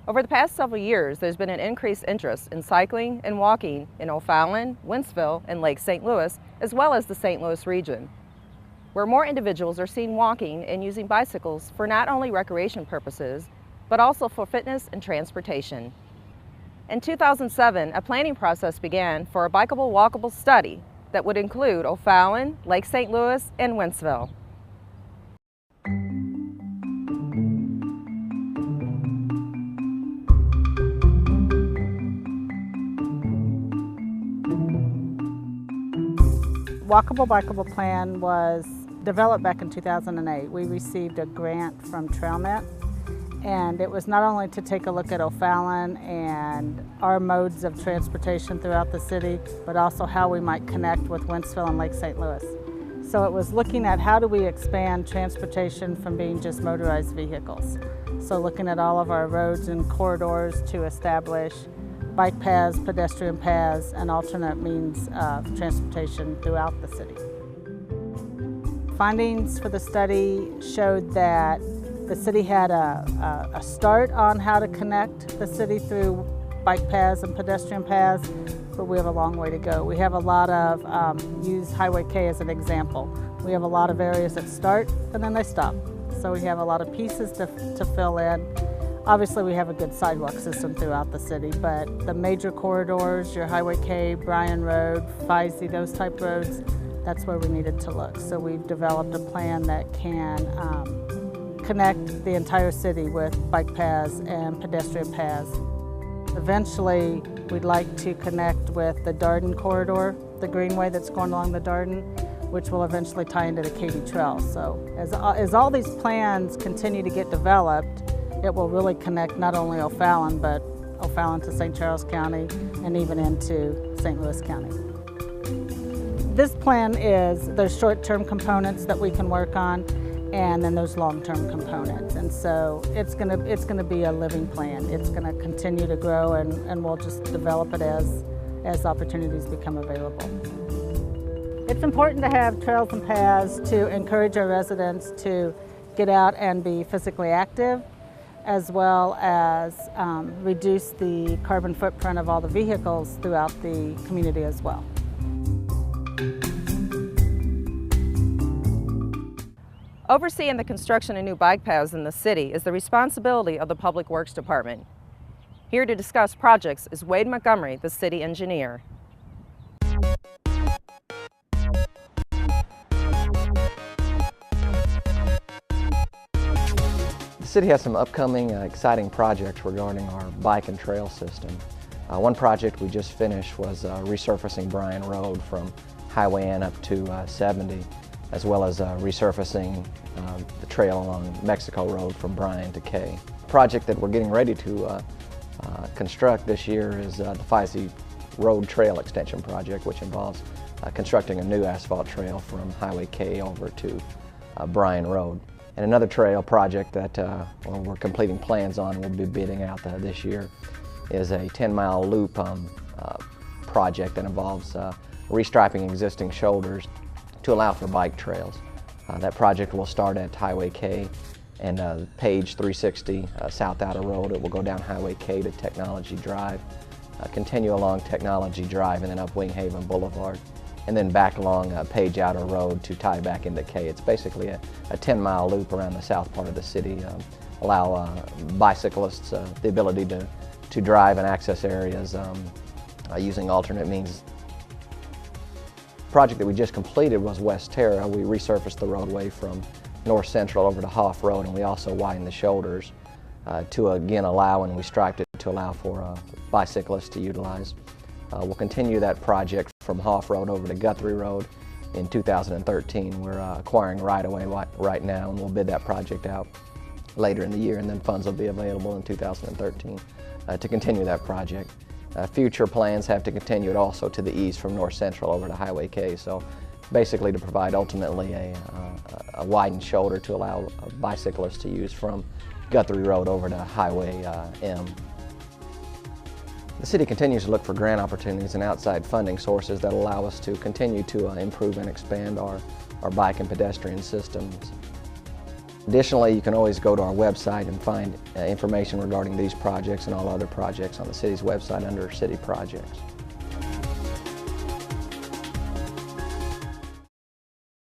Over the past several years, there's been an increased interest in cycling and walking in O'Fallon, Wentzville, and Lake St. Louis, as well as the St. Louis region, where more individuals are seen walking and using bicycles for not only recreation purposes, but also for fitness and transportation. In 2007, a planning process began for a bikeable walkable study that would include O'Fallon, Lake St. Louis, and Wentzville. Walkable Bikeable plan was developed back in 2008. We received a grant from TrailNet, and it was not only to take a look at O'Fallon and our modes of transportation throughout the city, but also how we might connect with Wentzville and Lake St. Louis. So it was looking at how do we expand transportation from being just motorized vehicles. So looking at all of our roads and corridors to establish bike paths, pedestrian paths, and alternate means of transportation throughout the city. Findings for the study showed that the city had a start on how to connect the city through bike paths and pedestrian paths, but we have a long way to go. We have a lot of, use Highway K as an example. We have a lot of areas that start and then they stop. So we have a lot of pieces to fill in. Obviously, we have a good sidewalk system throughout the city, but the major corridors, your Highway K, Bryan Road, Feisey, those type roads, that's where we needed to look. So we've developed a plan that can connect the entire city with bike paths and pedestrian paths. Eventually, we'd like to connect with the Darden corridor, the greenway that's going along the Darden, which will eventually tie into the Katy Trail. So as all these plans continue to get developed, it will really connect not only O'Fallon, but O'Fallon to St. Charles County and even into St. Louis County. This plan there's short-term components that we can work on, and then there's long-term components. And so it's gonna be a living plan. It's gonna continue to grow, and we'll just develop it as opportunities become available. It's important to have trails and paths to encourage our residents to get out and be physically active, as well as reduce the carbon footprint of all the vehicles throughout the community as well. Overseeing the construction of new bike paths in the city is the responsibility of the Public Works Department. Here to discuss projects is Wade Montgomery, the city engineer. The city has some upcoming exciting projects regarding our bike and trail system. One project we just finished was resurfacing Bryan Road from Highway N up to 70, as well as resurfacing the trail along Mexico Road from Bryan to K. The project that we're getting ready to construct this year is the Feisey Road Trail Extension Project, which involves constructing a new asphalt trail from Highway K over to Bryan Road. And another trail project that we're completing plans on and we'll be bidding out this year is a 10-mile loop project that involves restriping existing shoulders to allow for bike trails. That project will start at Highway K and Page 360 South Outer Road. It will go down Highway K to Technology Drive, continue along Technology Drive and then up Winghaven Boulevard, and then back along Page Outer Road to tie back into K. It's basically a 10-mile loop around the south part of the city, allow bicyclists the ability to drive and access areas using alternate means. The project that we just completed was West Terra. We resurfaced the roadway from North Central over to Hoff Road, and we also widened the shoulders to again allow, and we striped it to allow for bicyclists to utilize. We'll continue that project from Hoff Road over to Guthrie Road in 2013. We're acquiring right-of-way right now, and we'll bid that project out later in the year, and then funds will be available in 2013 to continue that project. Future plans have to continue it also to the east from North Central over to Highway K, so basically to provide ultimately a widened shoulder to allow bicyclists to use from Guthrie Road over to Highway M. The city continues to look for grant opportunities and outside funding sources that allow us to continue to improve and expand our bike and pedestrian systems. Additionally, you can always go to our website and find information regarding these projects and all other projects on the city's website under City Projects.